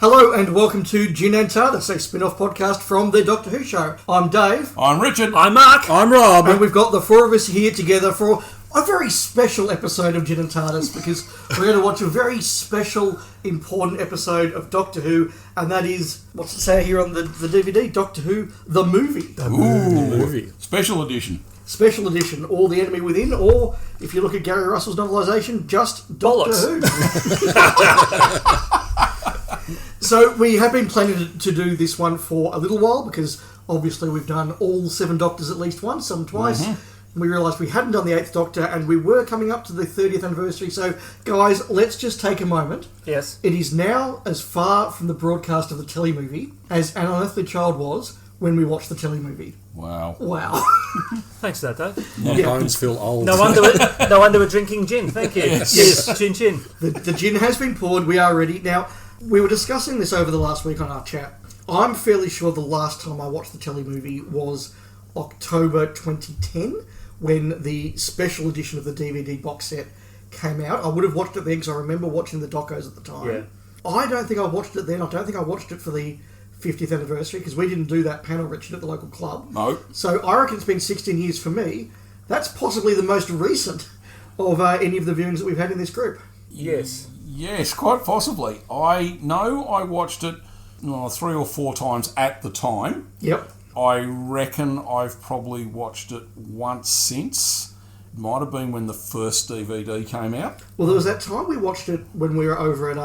Hello and welcome to Gin and TARDIS, a spin-off podcast from the Doctor Who show. I'm Dave. I'm Richard. I'm Mark. I'm Rob. And we've got the four of us here together for a very special episode of Gin and TARDIS because we're going to watch a very special, important episode of Doctor Who, and that is, what's it say here on the DVD? Doctor Who, the movie. The movie. Special edition. Special edition, or The Enemy Within, or, if you look at Gary Russell's novelisation, just Doctor Who. So we have been planning to do this one for a little while because obviously we've done all 7 Doctors at least once, some twice. Mm-hmm. We realised we hadn't done the 8th Doctor and we were coming up to the 30th anniversary. So guys, let's just take a moment. Yes. It is now as far from the broadcast of the telemovie as An Unearthly Child was when we watched the telemovie. Wow. Thanks for that, Dave. My bones feel old. No wonder we're drinking gin. Thank you. Yes. Chin chin. The gin has been poured. We are ready. Now, we were discussing this over the last week on our chat. I'm fairly sure the last time I watched the telemovie was October 2010 when the special edition of the DVD box set came out. I would have watched it then because I remember watching the docos at the time. Yeah. I don't think I watched it then. I don't think I watched it for the 50th anniversary because we didn't do that panel, Richard, at the local club. No. So I reckon it's been 16 years for me. That's possibly the most recent of any of the viewings that we've had in this group. Yes. Yes, quite possibly. I know I watched it 3 or 4 times at the time. Yep. I reckon I've probably watched it once since. It might have been when the first DVD came out. Well, there was that time we watched it when we were over at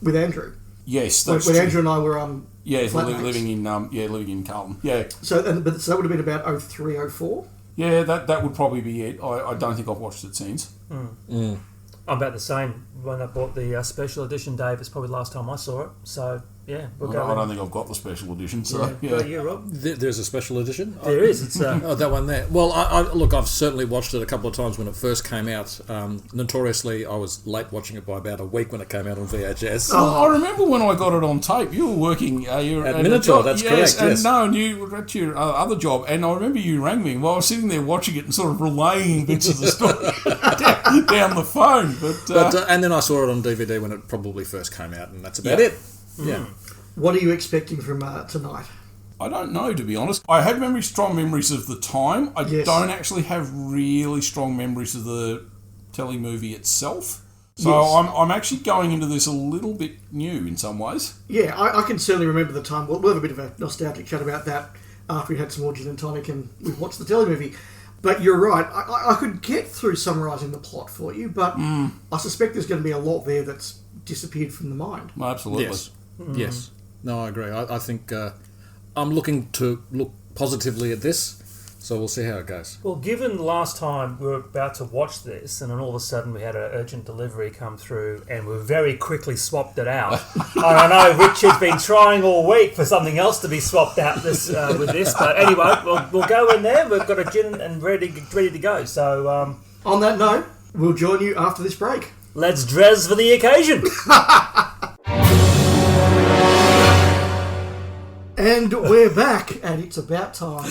with Andrew. Yes, that's when true. Andrew and I were living in Carlton. Yeah. So that would have been about 03, 04? Yeah, that would probably be it. I don't think I've watched it since. I'm about the same. When I bought the special edition, Dave, it's probably the last time I saw it. So, yeah, we'll go. I don't think I've got the special edition, so yeah. Yeah, Rob? There's a special edition? There is. It's oh, that one there. Well, I've certainly watched it a couple of times when it first came out. Notoriously, I was late watching it by about a week when it came out on VHS. I remember when I got it on tape. You were working at Minotaur, that's correct. Yes. And you were at your other job, and I remember you rang me while I was sitting there watching it and sort of relaying bits of the story down the phone. But and then I saw it on DVD when it probably first came out, and that's about it. Yeah. What are you expecting from tonight? I don't know, to be honest. I have strong memories of the time. I don't actually have really strong memories of the telemovie itself. So yes. I'm actually going into this a little bit new in some ways. Yeah, I can certainly remember the time. We'll have a bit of a nostalgic chat about that after we had some more gin and tonic and we've watched the telemovie. But you're right. I could get through summarising the plot for you, but I suspect there's going to be a lot there that's disappeared from the mind. Absolutely. Yes. Yes. No, I agree. I think I'm looking to look positively at this, so we'll see how it goes. Well, given last time we were about to watch this, and then all of a sudden we had an urgent delivery come through, and we very quickly swapped it out. And I know Richard's been trying all week for something else to be swapped out with this, but anyway, we'll go in there. We've got a gin and ready to go. So, on that note, we'll join you after this break. Let's dress for the occasion. And we're back, and it's about time.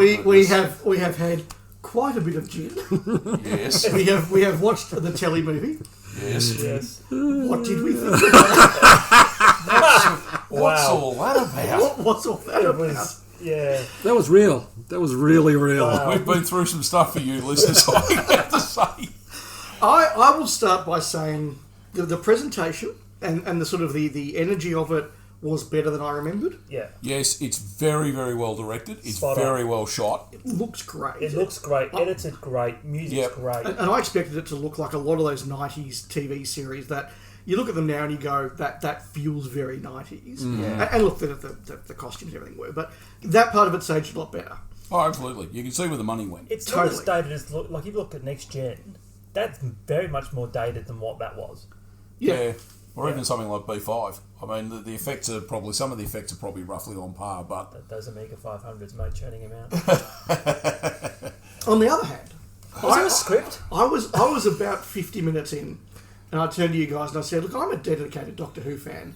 We have had quite a bit of gin. Yes. We have watched the telly movie. Yes. What did we think about it? What's all that about? What's all that about? Yeah. That was real. That was really real. We've been through some stuff for you, listeners, I have to say. I will start by saying the presentation and the sort of the energy of it was better than I remembered. Yeah. Yes, it's very, very well directed. It's Spot very on. well shot. It looks great. It looks great. Edited great. Music's great. And I expected it to look like a lot of those 90s TV series that you look at them now and you go, that feels very 90s. Yeah. And look, the costumes and everything were. But that part of it's aged a lot better. Oh, absolutely. You can see where the money went. It's not as dated as... Like, if you look at Next Gen, that's very much more dated than what that was. Yeah. Or even something like B5. I mean, the effects are probably... Some of the effects are probably roughly on par, but... Those Amiga 500s, mate, churning him out. On the other hand... Was there a script? I was about 50 minutes in, and I turned to you guys and I said, look, I'm a dedicated Doctor Who fan.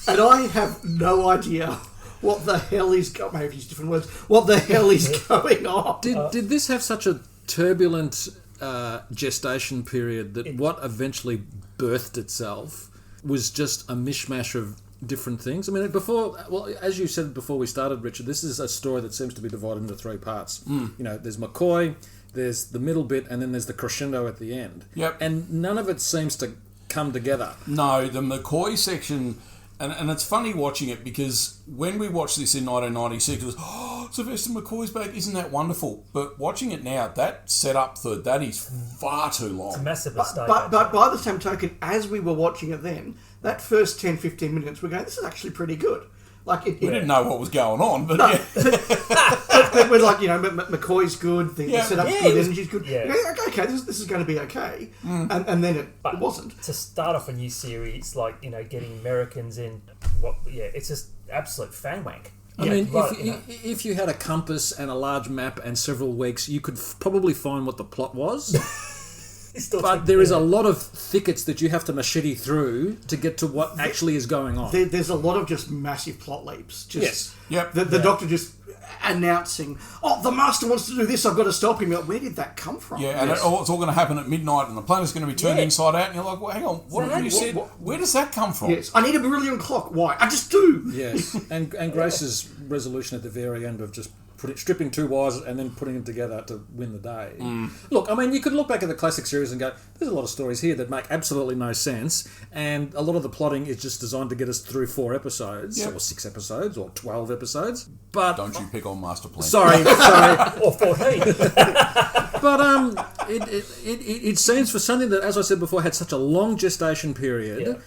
And I have no idea what the hell is... maybe use different words. What the hell is going on? Did this have such a turbulent gestation period that what eventually birthed itself was just a mishmash of different things. I mean, as you said before we started, Richard, this is a story that seems to be divided into three parts. You know, there's McCoy, there's the middle bit, and then there's the crescendo at the end. Yep. And none of it seems to come together. No, the McCoy section, and it's funny watching it because when we watched this in 1996, it was, Sylvester McCoy's back, isn't that wonderful? But watching it now, that setup third, that is far too long. It's a massive mistake. But by the same token, as we were watching it then, that first 10, 15 minutes, we're going, this is actually pretty good. Like we didn't know what was going on, but but we're like, you know, McCoy's good, the setup's good, energy's good. Yeah. Okay, this is going to be okay. And then it wasn't. To start off a new series, like, you know, getting Americans in, it's just absolute fan wank. I mean, if you had a compass and a large map and several weeks, you could probably find what the plot was. But there is a lot of thickets that you have to machete through to get to what actually is going on. There's a lot of just massive plot leaps. Yes. Yep. The Doctor just announcing, the Master wants to do this, I've got to stop him. You're like, where did that come from? Yeah, and it's all going to happen at midnight and the planet's going to be turned inside out and you're like, well, hang on, what have you said? Where does that come from? Yes, I need a brilliant clock. Why? I just do. Yes, and Grace's resolution at the very end of just stripping two wires and then putting them together to win the day. Look, I mean, you could look back at the classic series and go, there's a lot of stories here that make absolutely no sense, and a lot of the plotting is just designed to get us through 4 episodes, or 6 episodes, or 12 episodes. But don't you pick on Master Plan. Sorry. Or 14. But it seems for something that, as I said before, had such a long gestation period,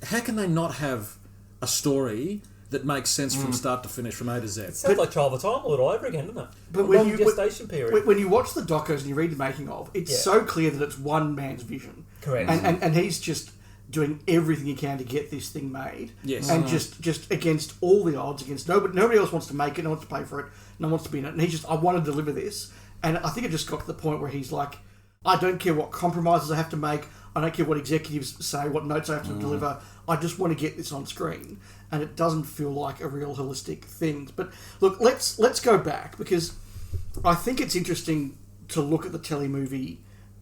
how can they not have a story that makes sense from start to finish, from A to Z? It sounds like Child of Time all over again, doesn't it? But long gestation period. When you watch the docos and you read the making of, it's so clear that it's one man's vision. Correct. And he's just doing everything he can to get this thing made. Yes. And just against all the odds, against nobody else wants to make it, no one wants to pay for it, no one wants to be in it. And he's just, I want to deliver this. And I think it just got to the point where he's like, I don't care what compromises I have to make, I don't care what executives say, what notes I have to deliver, I just want to get this on screen. And it doesn't feel like a real holistic thing. But look, let's go back, because I think it's interesting to look at the telly movie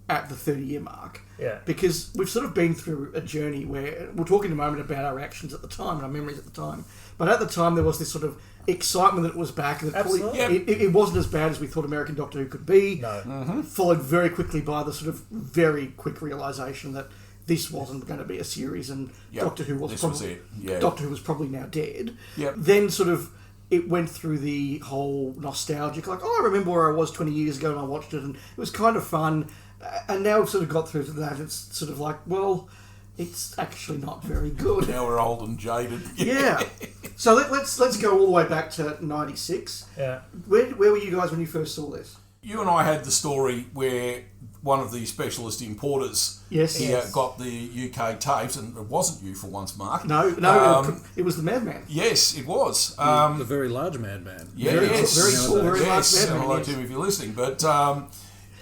at the 30-year mark. Yeah. Because we've sort of been through a journey where, we'll talk in a moment about our reactions at the time and our memories at the time, but at the time there was this sort of excitement that it was back, and it wasn't as bad as we thought American Doctor Who could be. No. Followed very quickly by the sort of very quick realisation that this wasn't going to be a series, and Doctor Who was Doctor Who was probably now dead. Yep. Then sort of it went through the whole nostalgic, like, I remember where I was 20 years ago and I watched it and it was kind of fun. And now we've sort of got through to that. It's sort of like, well, it's actually not very good. Now we're old and jaded. Yeah. So let's go all the way back to 96. Yeah. Where were you guys when you first saw this? You and I had the story where one of the specialist importers got the UK tapes, and it wasn't you for once, Mark. No, it was the Madman. Yes, it was. The very large Madman. Very tall, very large Madman. Hello, Tim, if you're listening. But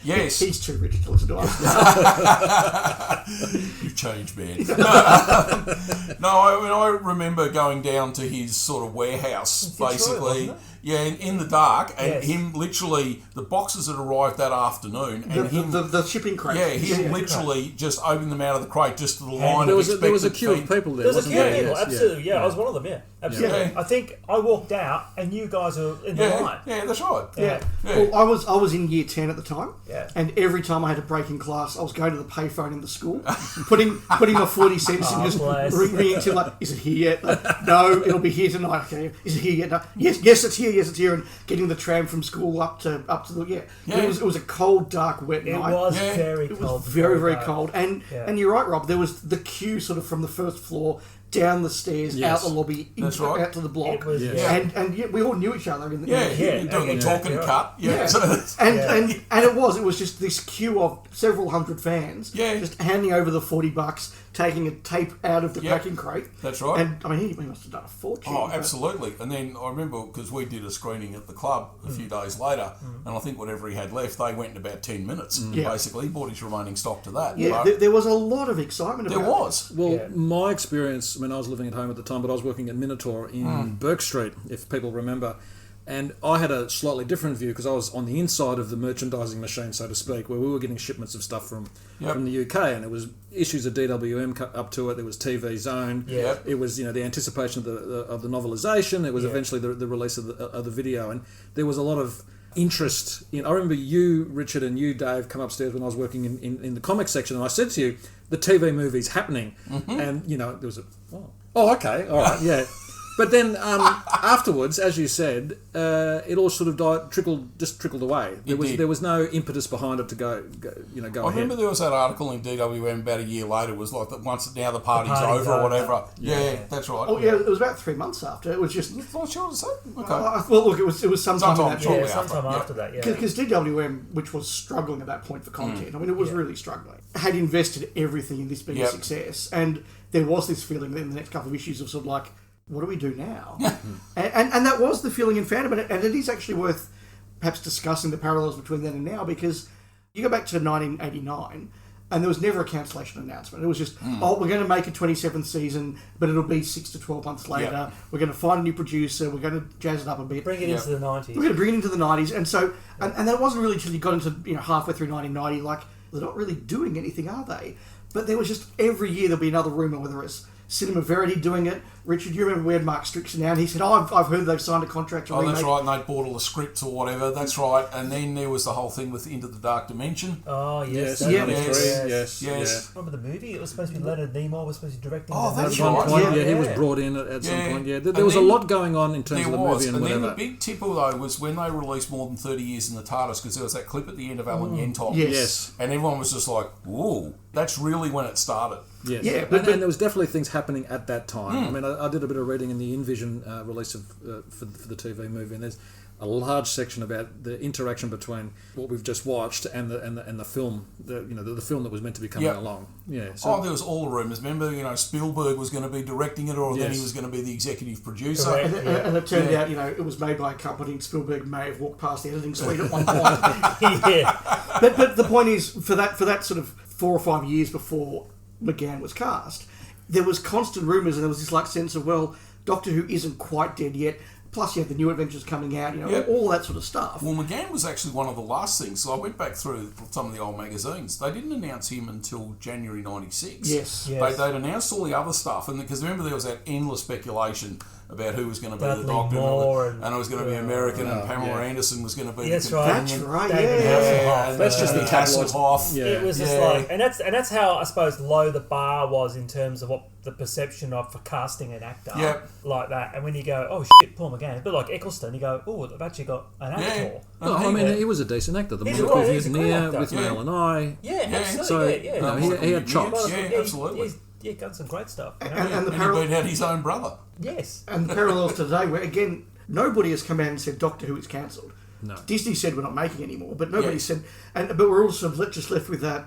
yes, he's too rich to listen to us. You've changed, man. No, I remember going down to his sort of warehouse, basically. In the dark, and him literally, the boxes had arrived that afternoon, and the shipping crate. Yeah, him literally just opening them out of the crate just to the line. There was a queue of people there. There was a queue of people, absolutely. Yeah, I was one of them. Yeah, absolutely. Yeah. I think I walked out, and you guys were in the line. Yeah, that's right. Yeah. Well, I was in year 10 at the time. Yeah. And every time I had a break in class, I was going to the payphone in the school, putting my 40 cents in, just ringing to, like, is it here yet? Like, no, it'll be here tonight. Okay, is it here yet? No. Yes, it's here. Yes, it's here. And getting the tram from school up to the It was a cold, dark, wet night. It was very cold. It was very, very cold. And you're right, Rob. There was the queue sort of from the first floor down the stairs, out the lobby, out to the block. And we all knew each other. Doing the talk and cut. And it was just this queue of several hundred fans just handing over the $40, taking a tape out of the packing crate. That's right. And I mean, he must have done a fortune. Oh, absolutely. And then I remember, because we did a screening at the club a few days later, and I think whatever he had left, they went in about 10 minutes, basically. He bought his remaining stock to that. Yeah, there was a lot of excitement about it. There was. Well, my experience, I mean, I was living at home at the time, but I was working at Minotaur in Burke Street, if people remember. And I had a slightly different view because I was on the inside of the merchandising machine, so to speak, where we were getting shipments of stuff from the UK, and there was issues of DWM up to it. There was TV Zone. Yep. It was the anticipation of the novelisation. It was eventually the release of the video, and there was a lot of interest in. I remember you, Richard, and you, Dave, come upstairs when I was working in the comic section, and I said to you, the TV movie's happening, and there was okay, all right, yeah. But then afterwards, as you said, it all sort of trickled away. There was no impetus behind it to go ahead. I remember there was that article in DWM about a year later. It was like that once now the party's over or whatever. Yeah, that's right. Oh yeah, it was about 3 months after. It was just. Not sure to say. Okay. Well, look, it was sometime after that. Yeah, because DWM, which was struggling at that point for content, I mean, it was really struggling. Had invested everything in this being a success, and there was this feeling that in the next couple of issues of sort of like, what do we do now? and that was the feeling in fandom, and it is actually worth perhaps discussing the parallels between then and now, because you go back to 1989 and there was never a cancellation announcement. It was just, we're going to make a 27th season, but it'll be 6 to 12 months later. Yep. We're going to find a new producer. We're going to jazz it up a bit. Bring it into the 90s. We're going to bring it into the 90s. And so, and that wasn't really until you got into halfway through 1990, like, they're not really doing anything, are they? But there was just, every year there'll be another rumour, whether it's Cinema Verity doing it. Richard, you remember we had Mark Strickson now, and he said, I've heard they've signed a contract to remake. That's right, and they bought all the scripts or whatever. That's right. And then there was the whole thing with Into the Dark Dimension. Oh, yes. Yes. Remember the movie? It was supposed to be Leonard Nimoy was supposed to be directing. Oh, that's right. Point, he was brought in at some point. Yeah, there was a lot going on in terms of the movie and whatever. Then the big tipple, though, was when they released More Than 30 Years in the TARDIS, because there was that clip at the end of Alan Yentok. Yes. And everyone was just like, whoa, that's really when it started. Yes. Yeah, and there was definitely things happening at that time. I mean, I did a bit of reading in the InVision release of for the TV movie, and there's a large section about the interaction between what we've just watched and the film, the film that was meant to be coming along. Yeah. So, there was all the rumours. Remember, Spielberg was going to be directing it, or then he was going to be the executive producer. Correct. And it turned out, it was made by a company, and Spielberg may have walked past the editing suite at one point. But the point is, for that sort of 4 or 5 years before McGann was cast, there was constant rumours, and there was this sense of, well, Doctor Who isn't quite dead yet. Plus, you had the new adventures coming out, all that sort of stuff. Well, McGann was actually one of the last things. So I went back through some of the old magazines. They didn't announce him until January 96. Yes. They'd announced all the other stuff. And because remember, there was that endless speculation about who was going to be the Doctor. And it was going to be American, and Pamela Anderson was going to be the companion. That's right, And that's just the Hasselhoff. It was just like... And that's how, I suppose, low the bar was in terms of what the perception of for casting an actor like that. And when you go, oh shit, Paul McGann, a bit like Eccleston, you go, oh, they've actually got an actor. No, I mean, he was a decent actor. The Monocle Mutineer with Mel and I. Absolutely. He had chops. Absolutely. He's done some great stuff. And he beat out his own brother. Yes. And the parallels to today, where again, nobody has come out and said Doctor Who is cancelled. No. Disney said we're not making it anymore, but nobody said. But we're also just left with that.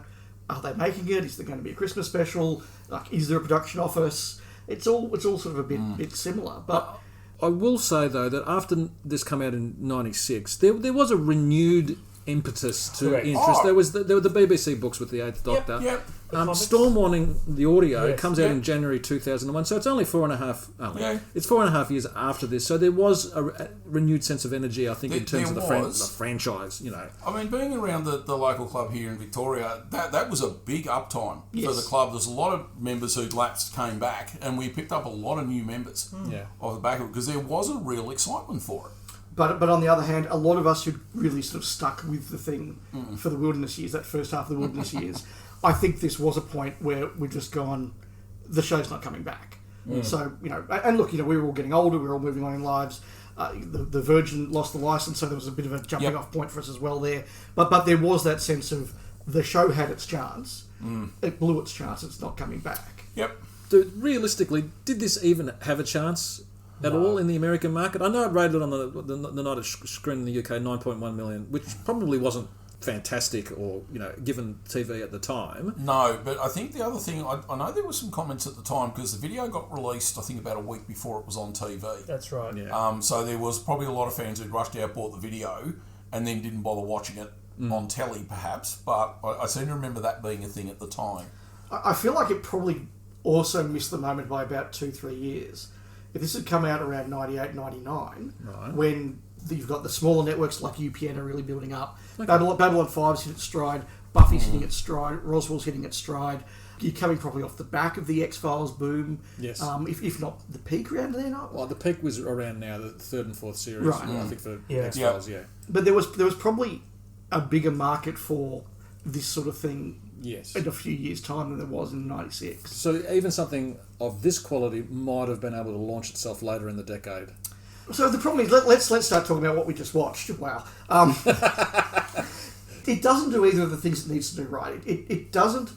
Are they making it? Is there going to be a Christmas special? Like, is there a production office? It's all sort of a bit similar. But I will say though that after this came out in '96, there was a renewed impetus to interest. There were the BBC books with the Eighth Doctor. Yep. Storm Warning, the audio, comes out in January 2001, so it's only 4.5. It's 4.5 years after this, so there was a renewed sense of energy, I think, in terms of the franchise. I mean, being around the local club here in Victoria, that was a big uptime for the club. There's a lot of members who'd lapsed came back, and we picked up a lot of new members off the back of it because there was a real excitement for it. But on the other hand, a lot of us who really sort of stuck with the thing for the wilderness years, that first half of the wilderness years, I think this was a point where we've just gone, the show's not coming back. So, and look, we were all getting older, we were all moving on in lives. The Virgin lost the licence, so there was a bit of a jumping off point for us as well there. But there was that sense of the show had its chance. It blew its chance, it's not coming back. Yep. So realistically, did this even have a chance at all in the American market? I know it rated on the night of screen in the UK 9.1 million, which probably wasn't fantastic or given TV at the time. No, but I think the other thing, I know there were some comments at the time because the video got released I think about a week before it was on TV. That's right. So there was probably a lot of fans who'd rushed out, bought the video and then didn't bother watching it on telly perhaps, but I seem to remember that being a thing at the time. I feel like it probably also missed the moment by about 2-3 years. If this had come out around 98, 99, when You've got the smaller networks like UPN are really building up. Okay. Babylon 5's hit its stride. Buffy's hitting its stride. Roswell's hitting its stride. You're coming probably off the back of the X-Files boom. Yes. If not the peak around there, no? Well, the peak was around now, the third and fourth series. Right. I think for X-Files, But there was probably a bigger market for this sort of thing in a few years' time than there was in '96. So even something of this quality might have been able to launch itself later in the decade. So the problem is, let's start talking about what we just watched. Wow. It doesn't do either of the things it needs to do right. It doesn't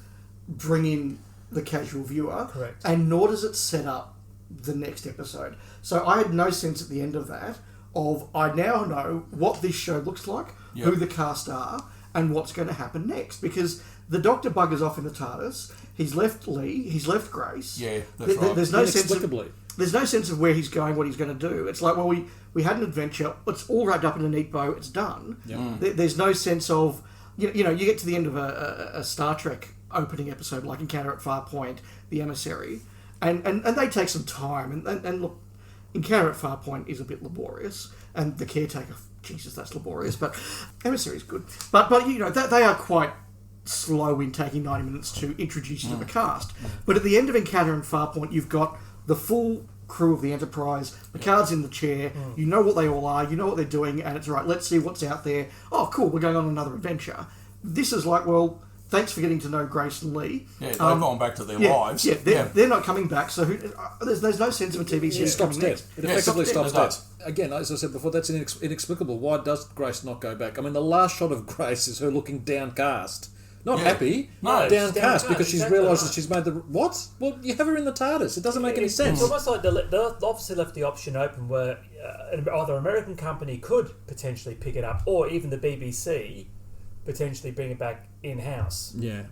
bring in the casual viewer. Correct. And nor does it set up the next episode. So I had no sense at the end of that I now know what this show looks like, who the cast are, and what's going to happen next. Because the Doctor buggers off in the TARDIS. He's left Lee. He's left Grace. Yeah, that's right. There's no sense of where he's going, what he's going to do. It's like, well, we had an adventure. It's all wrapped up in a neat bow. It's done. Yeah. There's no sense of, you get to the end of a Star Trek opening episode like Encounter at Farpoint, The Emissary, and they take some time. And look, Encounter at Farpoint is a bit laborious, and The Caretaker, Jesus, that's laborious, but Emissary is good. But they are quite slow in taking 90 minutes to introduce you to the cast. But at the end of Encounter at Farpoint, you've got the full crew of the Enterprise, Picard's in the chair, you know what they all are, you know what they're doing, and it's right, let's see what's out there. Oh, cool, we're going on another adventure. This is like, well, thanks for getting to know Grace and Lee. Yeah, they've gone back to their lives. Yeah, they're not coming back, so there's no sense of a TV series. It stops dead. It effectively stops dead. Does. Again, as I said before, that's inexplicable. Why does Grace not go back? I mean, the last shot of Grace is her looking downcast. Not happy, downcast, because she's realised that she's made the... What? Well, you have her in the TARDIS. It doesn't make any sense. It's almost like they obviously left the option open where either an American company could potentially pick it up, or even the BBC potentially bring it back in-house. Yeah.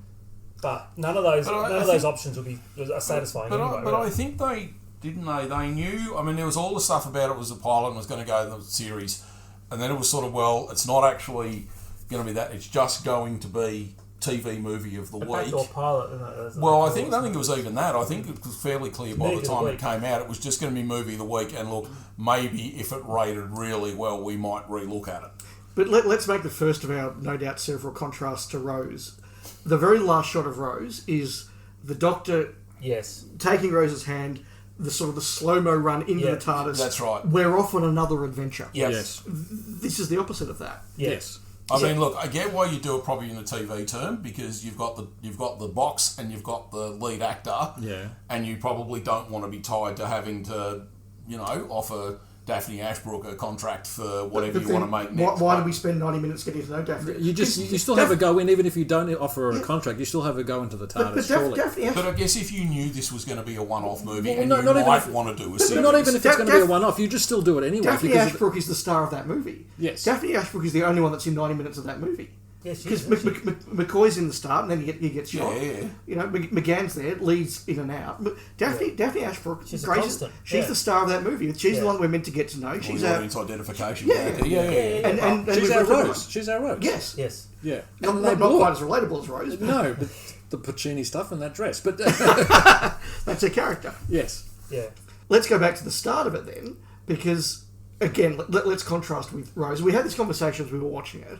But none of those options are satisfying anyway. But I think they... Didn't they? They knew... I mean, there was all the stuff about it was a pilot and was going to go in the series. And then it was sort of, well, it's not actually going to be that. It's just going to be... TV movie of the week. Backdoor pilot, well, I don't think it was even that. I think it was fairly clear by the time it came out, it was just going to be movie of the week, and look, maybe if it rated really well, we might relook at it. But let's make the first of our, no doubt, several contrasts to Rose. The very last shot of Rose is the Doctor taking Rose's hand, the sort of the slow-mo run into the TARDIS. That's right. We're off on another adventure. Yes. This is the opposite of that. Yes. I mean, look, I get why you do it probably in a TV term, because you've got the box and you've got the lead actor, and you probably don't want to be tied to having to, offer Daphne Ashbrook a contract for whatever you want to make next. Why do we spend 90 minutes getting to know Daphne? You still have a go in, even if you don't offer her a contract, you still have a go into the TARDIS, surely. But I guess if you knew this was going to be a one-off movie, and you might want to do a series. Not even if it's going to be a one-off, you just still do it anyway. Daphne Ashbrook is the star of that movie. Yes. Daphne Ashbrook is the only one that's in 90 minutes of that movie. Yes, because McCoy's in the start and then he gets shot. Yeah. McGann's there, leads in and out. Daphne Ashbrook, she's the star of that movie. She's the one we're meant to get to know. She's our identification. And she's our Rose. She's our Rose. Yes. Yeah. Not quite as relatable as Rose. No, but the Puccini stuff and that dress. But that's her character. Yes. Yeah. Let's go back to the start of it then, because again, let's contrast with Rose. We had this conversation as we were watching it.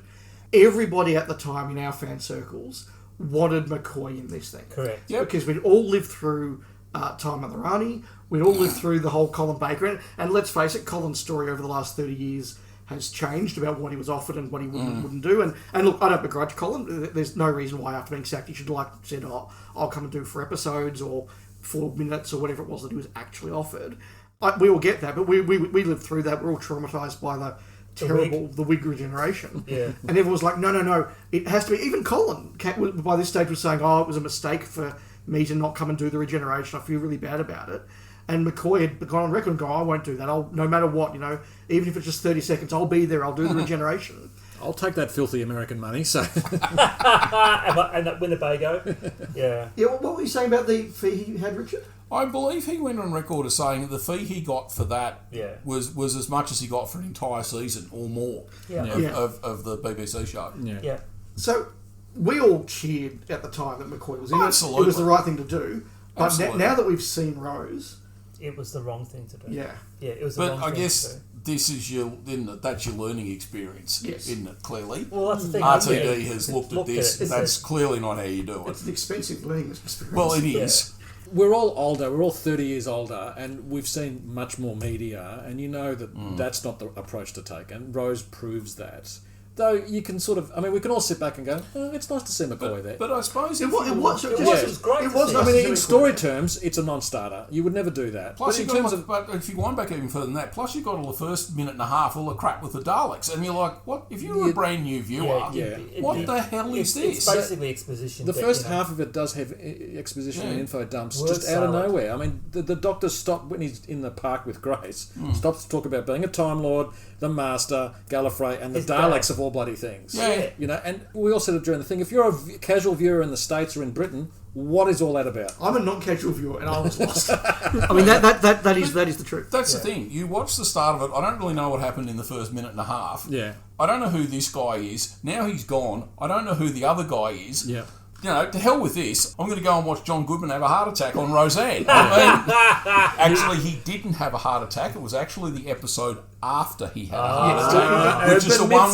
Everybody at the time in our fan circles wanted McCoy in this thing. Correct. Yep. Because we'd all lived through Time on the Rani, we'd all lived through the whole Colin Baker, and let's face it, Colin's story over the last 30 years has changed about what he was offered and what he wouldn't do. And look, I don't begrudge Colin. There's no reason why after being sacked he should have said, I'll come and do 4 episodes or 4 minutes or whatever it was that he was actually offered. We all get that, but we lived through that. We're all traumatised by the Wig regeneration. Yeah. And everyone was like, no, it has to be. Even Colin, by this stage, was saying, it was a mistake for me to not come and do the regeneration. I feel really bad about it. And McCoy had gone on record and I won't do that. No matter what, even if it's just 30 seconds, I'll be there. I'll do the regeneration. I'll take that filthy American money, so... and that Winnebago. Yeah. Yeah, what were you saying about the fee he had, Richard? I believe he went on record as saying that the fee he got for that was as much as he got for an entire season or more of the BBC show. Yeah. So we all cheered at the time that McCoy was in it. Absolutely. It was the right thing to do. But now that we've seen Rose, it was the wrong thing to do. Yeah. Yeah, it was the wrong But I thing guess to do. this is that's your learning experience, isn't it, clearly? Well, that's the thing. RTD has looked at this. It's That's clearly not how you do it. It's an expensive learning experience. Well, it is. We're all older. We're all 30 years older, and we've seen much more media, and you know that that's not the approach to take. And Rose proves that. Though you can sort of, I mean, we can all sit back and go, oh, it's nice to see McCoy there. But I suppose It was great. It was. I mean, in story terms, it's a non-starter. You would never do that. Plus, But in terms of but if you wind back even further than that, plus you got all the first minute and a half all the crap with the Daleks, and you're like, what? If you were a brand new viewer, what the hell is this? It's basically exposition. the first half of it does have exposition and info dumps just out of nowhere. I mean, the Doctor stopped when he's in the park with Grace, stops to talk about being a Time Lord, the Master, Gallifrey, and the Daleks of all bloody things. Yeah. You know, and we all said it during the thing. If you're a casual viewer in the States or in Britain, what is all that about? I'm a non-casual viewer, and I was lost. I mean, that is the truth. That's the thing. You watch the start of it. I don't really know what happened in the first minute and a half. Yeah. I don't know who this guy is. Now he's gone. I don't know who the other guy is. Yeah. You know, to hell with this. I'm going to go and watch John Goodman have a heart attack on Roseanne. I mean, actually, he didn't have a heart attack. It was actually the episode after he had a heart attack, which is the one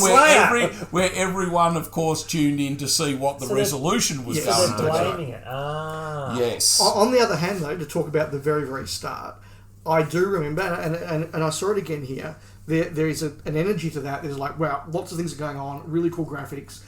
where everyone, of course, tuned in to see what the resolution was going to be. Blaming it. Yes. On the other hand, though, to talk about the very, very start, I do remember, and I saw it again here. There is an energy to that. There's like, wow, lots of things are going on. Really cool graphics.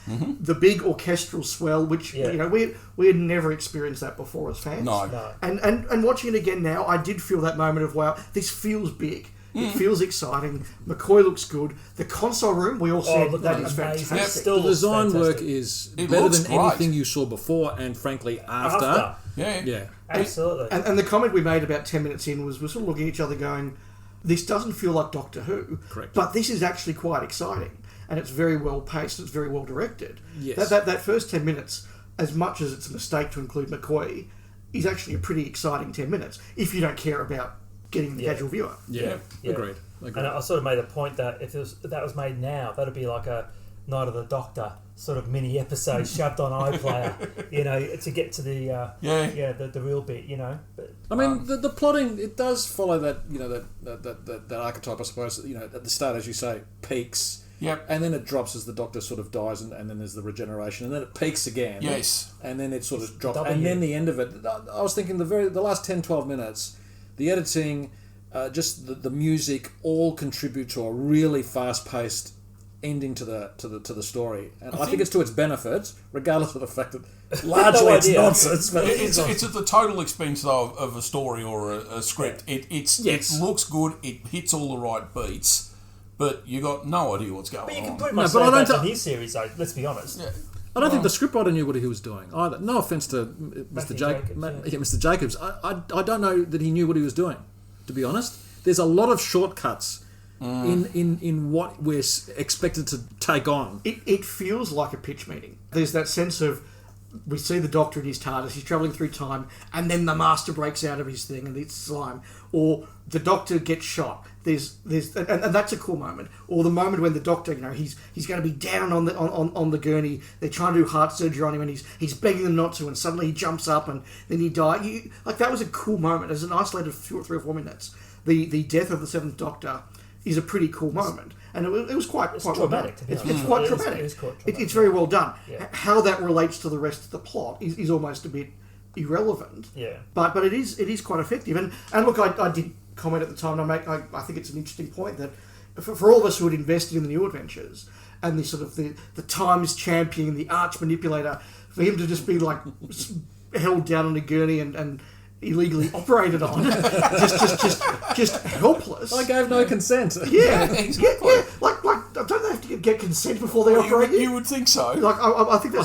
The big orchestral swell, which you know we had never experienced that before as fans. No. And watching it again now, I did feel that moment of wow, this feels big. It feels exciting. McCoy looks good. The console room, we all said that is fantastic. The design work is better than anything you saw before, and frankly after. Yeah. Absolutely. And the comment we made about 10 minutes in was we're sort of looking at each other going, this doesn't feel like Doctor Who, correct? But this is actually quite exciting, and it's very well paced. It's very well directed. Yes. That first 10 minutes, as much as it's a mistake to include McCoy, is actually a pretty exciting 10 minutes if you don't care about getting the casual viewer. Yeah. Agreed. And I sort of made a point that if that was made now, that'd be like a Night of the Doctor sort of mini episode shoved on iPlayer, you know, to get to the the real bit, you know. But, I mean, the plotting, it does follow that, you know, that archetype, I suppose. You know, at the start, as you say, peaks. Yep. And then it drops as the Doctor sort of dies, and then there's the regeneration, and then it peaks again. Yes. And then it sort of drops, and then the end of it. I was thinking the last 10, 12 minutes, the editing, just the music, all contribute to a really fast-paced ending to the story, and I think it's to its benefit, regardless of the fact that largely it's nonsense. But it's at the total expense though of a story or a script. It looks good. It hits all the right beats, but you got no idea what's going on. But you can pretty much say that in his series, though. Let's be honest. Yeah. I don't think the scriptwriter knew what he was doing either. No offense to Mr. Jacobs. I don't know that he knew what he was doing. To be honest, there's a lot of shortcuts. In what we're expected to take on. It feels like a pitch meeting. There's that sense of, we see the Doctor in his TARDIS, he's travelling through time, and then the Master breaks out of his thing and it's slime. Or the Doctor gets shot. There's and that's a cool moment. Or the moment when the Doctor, you know, he's going to be down on the gurney, they're trying to do heart surgery on him, and he's begging them not to, and suddenly he jumps up and then he dies. Like, that was a cool moment. As an isolated 3 or 4 minutes. The death of the Seventh Doctor is a pretty cool moment, and it was quite traumatic. Well done. It's quite traumatic. It's very well done. Yeah. How that relates to the rest of the plot is almost a bit irrelevant. Yeah. But it is quite effective. And look, I did comment at the time. And I think it's an interesting point that for all of us who had invested in the New Adventures and the sort of the Times champion, the arch manipulator, for him to just be like held down on a gurney and illegally operated on, just helpless. I gave no consent. Yeah. Like don't they have to get consent before they operate you? You would think so. Like I think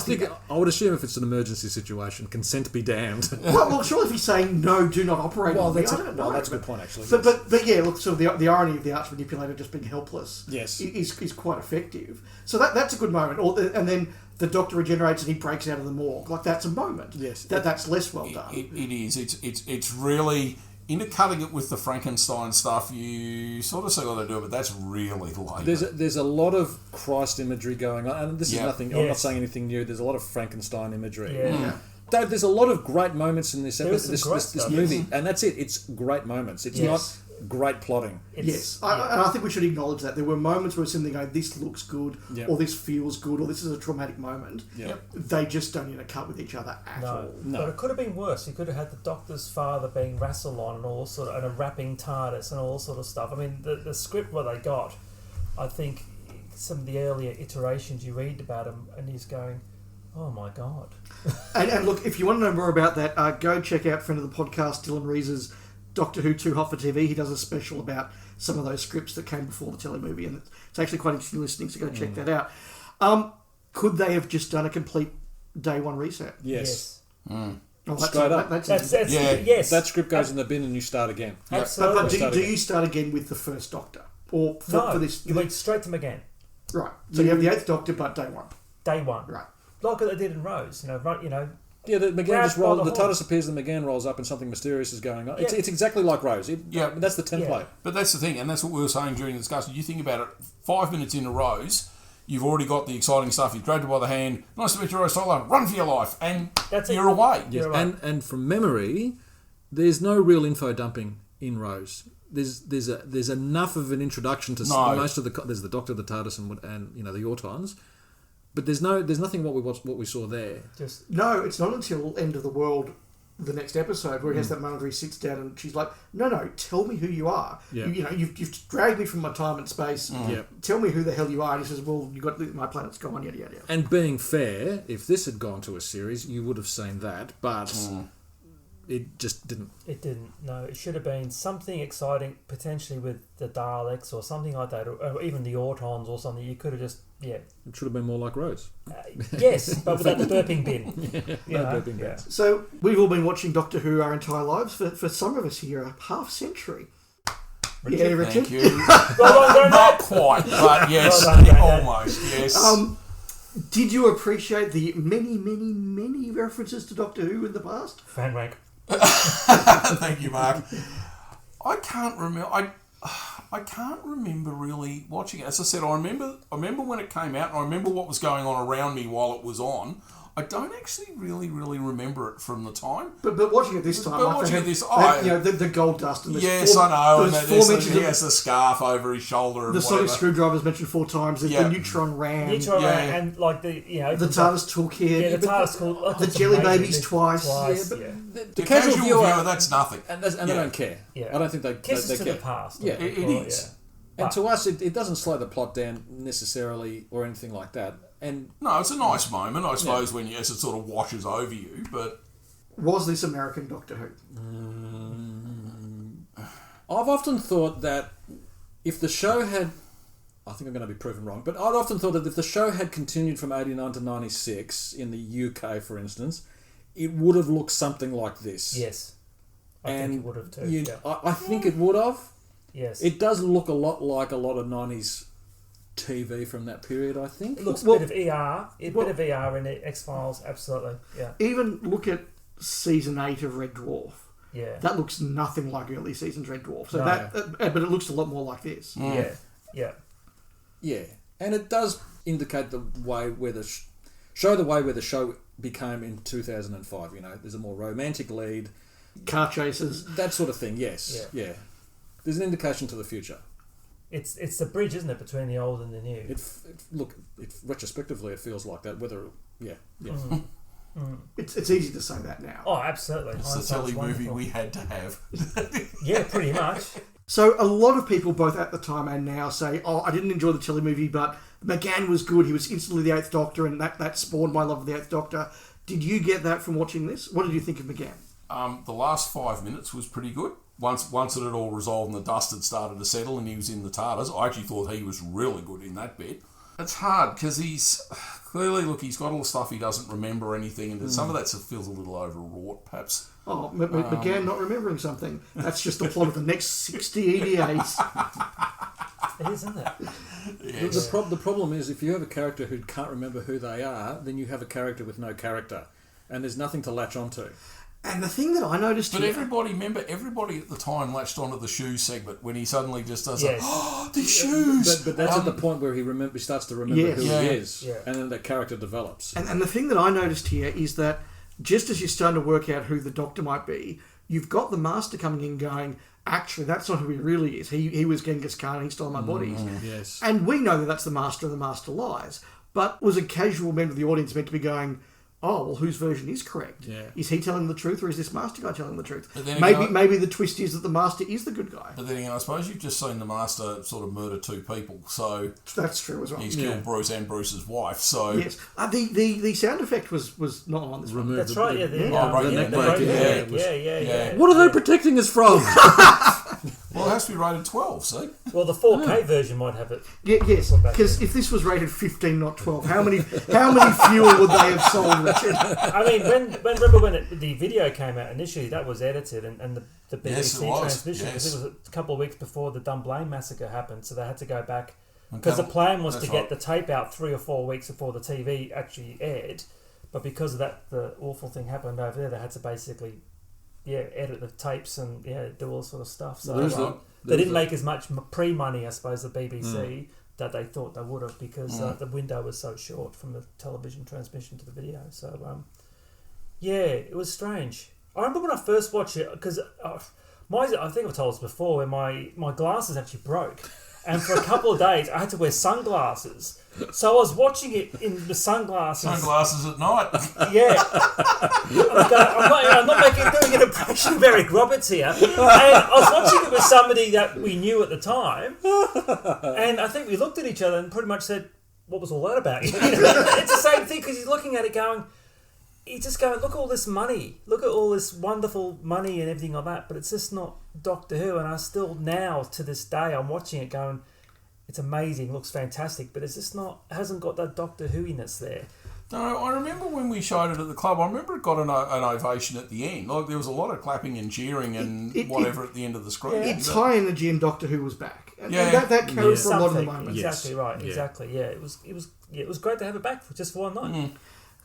I would assume if it's an emergency situation, consent be damned. well, surely if he's saying no, do not operate. Well, on me, that's I don't know. that's a good point actually. But yeah, look, sort of the irony of the arch manipulator just being helpless. Yes. is quite effective. So that's a good moment. And then the Doctor regenerates and he breaks out of the morgue. Like, that's a moment. Yes. That's less well done. It is. It's really intercutting it with the Frankenstein stuff. You sort of see what they do, but that's really lame. There's a lot of Christ imagery going on, and this is nothing. I'm not saying anything new. There's a lot of Frankenstein imagery. Yeah. There's a lot of great moments in this movie, yes. and that's it. It's great moments. It's not great plotting. Yes, and I think we should acknowledge that there were moments where something going, this looks good, or this feels good, or this is a traumatic moment. Yep. They just don't cut with each other at all. No. But it could have been worse. You could have had the Doctor's father being Rassilon and all sort of, and a rapping TARDIS and all sort of stuff. I mean, the script where they got, I think some of the earlier iterations you read about him, and he's going, oh my God. and look, if you want to know more about that, go check out friend of the podcast, Dylan Reese's Doctor Who Too Hot for TV. He does a special about some of those scripts that came before the telly movie, and it's actually quite interesting listening, so go check that out. Could they have just done a complete day one reset? Yes. Oh, Straight up. Yes. That script goes in the bin and you start again. Absolutely. But do you start again with the first Doctor? Or for this? You went straight to McGann. Right. So you have the 8th Doctor, but day one. Day one. Right. Like what they did in Rose, Yeah, the McGann just rolls. The TARDIS appears and McGann rolls up and something mysterious is going on. It's exactly like Rose. That's the template. Yeah. But that's the thing, and that's what we were saying during the discussion. You think about it, 5 minutes into Rose, you've already got the exciting stuff. You've grabbed her by the hand. Nice to meet you, Rose Tyler. Run for your life, and you're away. Yes. And from memory, there's no real info dumping in Rose. There's enough of an introduction to most of the. There's the Doctor, the TARDIS, and the Autons. But there's nothing what we saw there. No, it's not until End of the World, the next episode, where he has that moment where he sits down and she's like, no, tell me who you are. Yeah. You've dragged me from my time and space. Yeah. Tell me who the hell you are. And he says, well, you got my planet's gone, yada, yada, yada. And being fair, if this had gone to a series, you would have seen that, but it just didn't. It didn't. No, it should have been something exciting, potentially with the Daleks or something like that, or even the Autons or something. You could have just, It should have been more like Rose. Yes, but without the burping bin. Burping bin. So we've all been watching Doctor Who our entire lives. For some of us here, a half century. Richard? Yeah, Richard. Thank you. Well, Not quite, but yes, almost, yes. Did you appreciate the many, many, many references to Doctor Who in the past? Fan rank. Thank you, Mark. I can't remember. I can't remember really watching it. As I said, I remember when it came out, and I remember what was going on around me while it was on. I don't actually really remember it from the time. But watching it this time, the gold dust and yes, I know. And he has the scarf over his shoulder. And the sonic screwdriver's mentioned 4 times. The neutron ram. And like the TARDIS toolkit. Yeah, the TARDIS toolkit. The jelly babies twice. The casual viewer, that's nothing, and they don't care. Yeah. I don't think they Kisses care. to the past. Yeah, it is. And to us, it doesn't slow the plot down necessarily or anything like that. And no, it's a nice moment, I suppose, when it sort of washes over you. But was this American Doctor Who? I've often thought that if the show had, I think I'm going to be proven wrong, but I've often thought that if the show had continued from 89 to 96 in the UK, for instance, it would have looked something like this. Yes, I think it would have too. I think it would have. Yes, it does look a lot like a lot of 90s TV from that period, I think. It looks a bit of ER, bit of ER in it, X-Files, absolutely, yeah. Even look at Season 8 of Red Dwarf. Yeah. That looks nothing like early seasons Red Dwarf. So but it looks a lot more like this. Yeah. And it does indicate the way where the show became in 2005, there's a more romantic lead. Car chases. That sort of thing, yes. Yeah. There's an indication to the future. It's the bridge, isn't it, between the old and the new? Retrospectively, it feels like that. It's easy to say that now. Oh, absolutely. It's the telly movie we had to have. Yeah, pretty much. So a lot of people, both at the time and now, say, I didn't enjoy the telly movie, but McGann was good. He was instantly the 8th Doctor, and that spawned my love of the 8th Doctor. Did you get that from watching this? What did you think of McGann? The last 5 minutes was pretty good. Once it had all resolved and the dust had started to settle and he was in the TARDIS, I actually thought he was really good in that bit. It's hard because he's got all the stuff he doesn't remember anything, and some of that feels a little overwrought, perhaps. Oh, McGann not remembering something. That's just the plot of the next 60 EDAs. It is, isn't it? Yes. The problem is if you have a character who can't remember who they are, then you have a character with no character, and there's nothing to latch onto. And the thing that I noticed everybody at the time latched onto the shoe segment when he suddenly just does the shoes. But that's at the point where he starts to remember who he is, and then that character develops. And the thing that I noticed here is that just as you're starting to work out who the Doctor might be, you've got the Master coming in going, actually, that's not who he really is. He was Genghis Khan and he stole my bodies. Yes. And we know that that's the Master and the Master lies. But was a casual member of the audience meant to be going, oh, well, whose version is correct? Yeah. Is he telling the truth or is this Master guy telling the truth? But then Maybe the twist is that the Master is the good guy. But then again, I suppose you've just seen the Master sort of murder 2 people, so That's true as well. he's killed Bruce and Bruce's wife, so... Yes. The sound effect was not on this one. That's right, yeah. the neck breaking, Yeah. What are they protecting us from? Well, it has to be rated 12, see? Well, the 4K version might have it. Yes, because if this was rated 15, not 12, how many fewer would they have sold, Richard? I mean, remember when the video came out initially, that was edited and the BBC transmission, because it was a couple of weeks before the Dunblane massacre happened, so they had to go back, because the plan was to get the tape out 3 or 4 weeks before the TV actually aired, but because of that, the awful thing happened over there, they had to basically edit the tapes and do all sort of stuff. So they didn't make as much pre-money, I suppose, the BBC that they thought they would have, because the window was so short from the television transmission to the video. So it was strange. I remember when I first watched it, because I think I've told this before, where my glasses actually broke, and for a couple of days I had to wear sunglasses. So I was watching it in the sunglasses. Sunglasses at night. Yeah. I'm not doing an impression of Eric Roberts here. And I was watching it with somebody that we knew at the time. And I think we looked at each other and pretty much said, what was all that about? It's the same thing, because he's looking at it going, he's just going, look at all this money. Look at all this wonderful money and everything like that. But it's just not Doctor Who. And I still now, to this day, I'm watching it going, it's amazing, looks fantastic, but it's just not, it hasn't got that Doctor Who-iness there. No, I remember when we showed it at the club, I remember it got an ovation at the end. Like, there was a lot of clapping and cheering and whatever at the end of the screen. It's high energy and Doctor Who was back. And that carried for a lot of the moments. Exactly right, exactly, yeah. It was great to have it back for just for one night.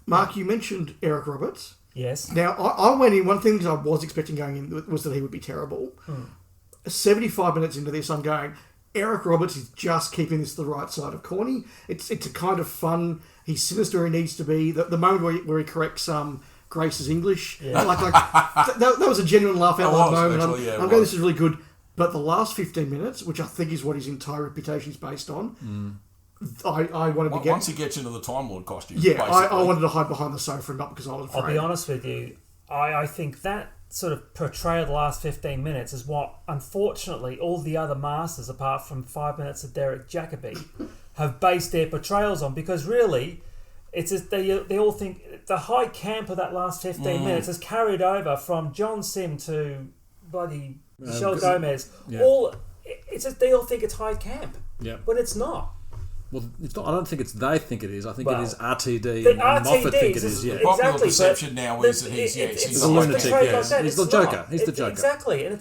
Mark, you mentioned Eric Roberts. Yes. Now, I went in, one thing I was expecting going in was that he would be terrible. 75 minutes into this, I'm going, Eric Roberts is just keeping this to the right side of corny. It's a kind of fun. He's sinister where he needs to be. The moment where he corrects Grace's English, that was a genuine laugh out loud moment. I'm going, this is really good. But the last 15 minutes, which I think is what his entire reputation is based on, I wanted to get... Once he gets into the Time Lord costume, I wanted to hide behind the sofa and not because I was afraid. I'll be honest with you, I think that sort of portrayal of the last 15 minutes is what, unfortunately, all the other masters, apart from 5 minutes of Derek Jacobi, have based their portrayals on, because really, it's just they all think the high camp of that last 15 minutes has carried over from John Sim to bloody Michelle Gomez. It's just they all think it's high camp, when it's not. Well, it's not. I don't think it's they think it is. I think it is RTD and Moffat think it is. The popular perception now is that he's a lunatic. He's the Joker. Not. He's the Joker. Exactly, and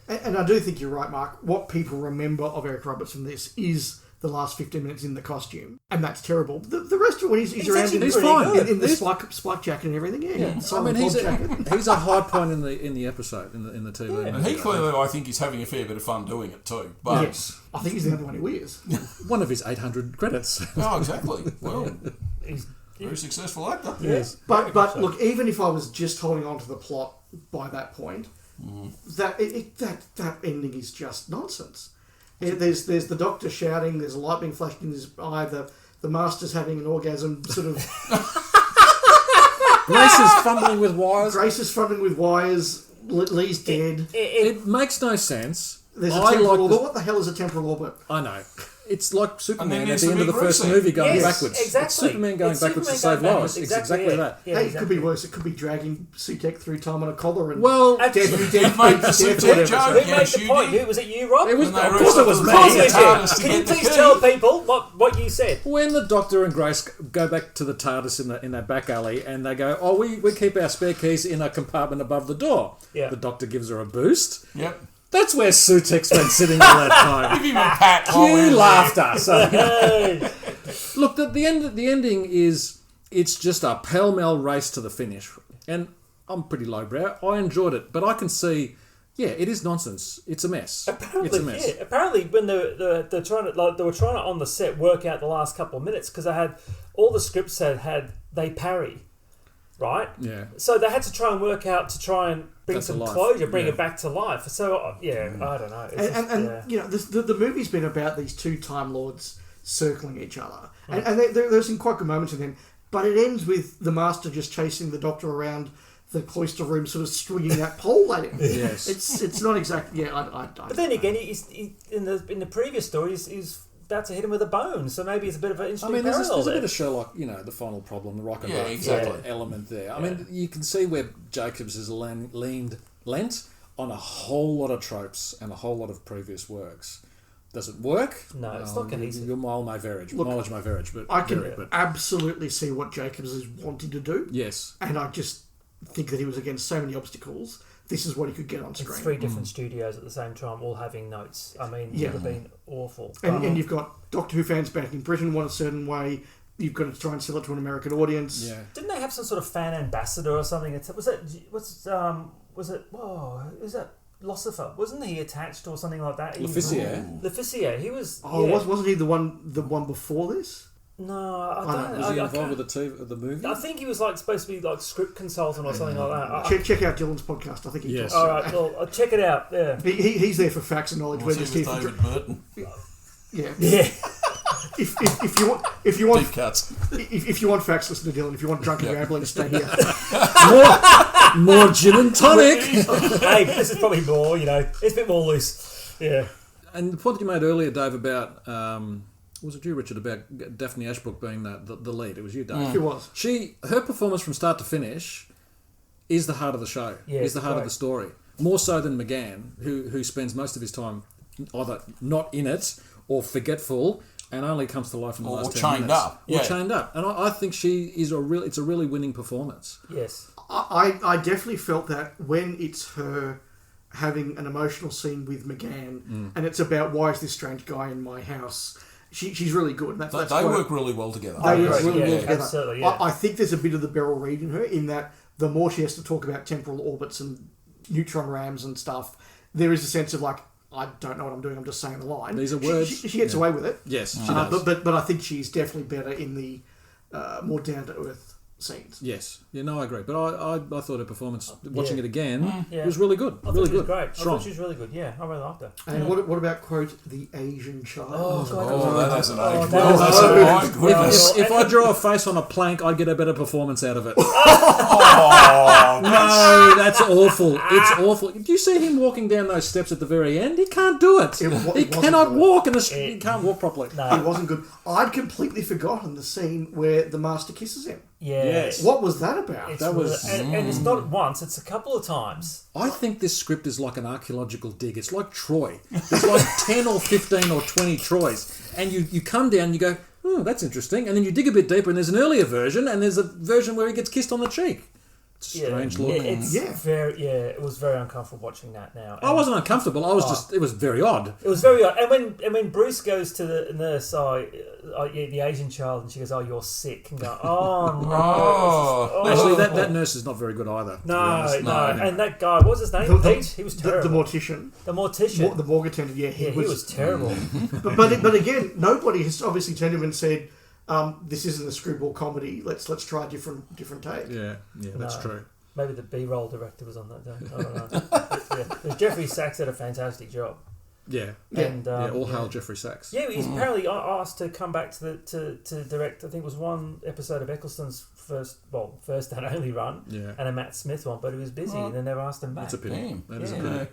And I do think you're right, Mark. What people remember of Eric Roberts from this is the last 15 minutes in the costume, and that's terrible. The rest of it, when he's around in the spike jacket and everything, I mean, he's a high point in the episode in the TV. And he clearly, I think, is having a fair bit of fun doing it too. But yes, I think he's the only one who is. One of his 800 credits. Oh, exactly. Well, he's a very successful actor. Yes, but look, even if I was just holding on to the plot by that point, that ending is just nonsense. There's the Doctor shouting, there's a light being flashed in his eye, the Master's having an orgasm, sort of... Grace is fumbling with wires. Lee's dead. It makes no sense. There's a temporal orbit. What the hell is a temporal orbit? I know. It's like Superman at the end of the first movie going backwards. Exactly. It's Superman going backwards to save lives. It's exactly that. Yeah, it could be worse. It could be dragging Sutek through time on a collar and... Who made the Sutek joke? Who made the point? Was it you, Rob? Of course it was me. Can you please tell people what you said? When the Doctor and Grace go back to the TARDIS in that back alley and they go, we keep our spare keys in a compartment above the door. Yeah. The Doctor gives her a boost. Yep. That's where Sutek's been sitting all that time. Give him a pat. Cue laughter. So, look, the ending is, it's just a pell-mell race to the finish. And I'm pretty lowbrow. I enjoyed it. But I can see, it is nonsense. It's a mess. It's a mess. Yeah, apparently when they were trying to on the set work out the last couple of minutes, because they had all the scripts had they parry. right? Yeah. So they had to try and work out to try and bring some closure, bring it back to life. So, I don't know. And you know, the movie's been about these two Time Lords circling each other. And there's some quite good moments in them. But it ends with the Master just chasing the Doctor around the cloister room, sort of swinging that pole at him. Yes. It's not exactly... Yeah, I But then again, he in the previous story, he's about to hit him with a bone, so maybe it's a bit of an interesting there's parallel a bit of Sherlock, the final problem, the rock and roll exactly. element there. I mean, you can see where Jacobs has lent on a whole lot of tropes and a whole lot of previous works. Does it work? No, it's not cohesive. Your mileage may vary, but I can absolutely see what Jacobs is wanting to do. Yes. And I just think that he was against so many obstacles. This is what he could get on screen. It's 3 different studios at the same time, all having notes. I mean, it would have been awful. And you've got Doctor Who fans back in Britain want a certain way. You've got to try and sell it to an American audience. Yeah. Didn't they have some sort of fan ambassador or something? Was that Lucifer? Wasn't he attached or something like that? Leficier. He was. Oh, wasn't he the one before this? No, I don't know. Was he involved with the movie? I think he was supposed to be script consultant or something like that. Check out Dylan's podcast. I think he yes. All right, well, I'll check it out. Yeah, he's there for facts and knowledge. We're just here for David Burton. Yeah. If you want deep cuts. If you want facts, listen to Dylan. If you want drunken rambling, stay here. more gin and tonic. Hey, this is probably more. It's a bit more loose. Yeah. And the point that you made earlier, Dave, about was it you, Richard, about Daphne Ashbrook being the lead? It was you, Dave. It was. Her performance from start to finish is the heart of the show. Yeah, is the heart of the story. More so than McGann, who spends most of his time either not in it or forgetful and only comes to life in the last 10 minutes. Or chained up. And I think it's a really winning performance. Yes. I definitely felt that when it's her having an emotional scene with McGann and it's about why is this strange guy in my house, she's really good. And they work really well together. They work really well together. Absolutely, yeah. I think there's a bit of the Beryl Reid in her in that the more she has to talk about temporal orbits and neutron rams and stuff, there is a sense of I don't know what I'm doing, I'm just saying the line. These are words. She gets away with it. Yes, she does. But I think she's definitely better in the more down-to-earth scenes. Yes. Yeah, no, I agree. But I thought her performance, watching it again, was really good. I thought she was great. I thought she was really good. Yeah, I really liked her. And what about, quote, the Asian child? That hasn't aged. If I draw a face on a plank, I'd get a better performance out of it. No, that's awful. It's awful. Do you see him walking down those steps at the very end? He can't do it. He cannot walk. He can't walk properly. No. It wasn't good. I'd completely forgotten the scene where the Master kisses him. Yeah. Yes. What was that about? And it's not once, it's a couple of times. I think this script is like an archaeological dig. It's like Troy. There's like 10 or 15 or 20 Troys. And you come down and you go, oh, that's interesting. And then you dig a bit deeper and there's an earlier version and there's a version where he gets kissed on the cheek. It's a strange look. It was very uncomfortable watching that now. I wasn't uncomfortable. I was it was very odd. It was very odd. And when Bruce goes to the nurse, the Asian child, and she goes, "Oh, you're sick," and go, "Oh no." Actually, that nurse is not very good either. No. And that guy, what was his name? Pete. He was terrible. The mortician. The morgue attendant. Yeah, he was terrible. but again, nobody has obviously turned to him and said, this isn't a screwball comedy. Let's try a different take. Yeah, that's true. Maybe the B-roll director was on that day. I don't know. Jeffrey Sachs did a fantastic job. Yeah, and all hail Jeffrey Sachs. Yeah, he's apparently asked to come back to direct. I think it was one episode of Eccleston's first and only run, and a Matt Smith one. But he was busy, and they never asked him back. That's a pity. That is a pity.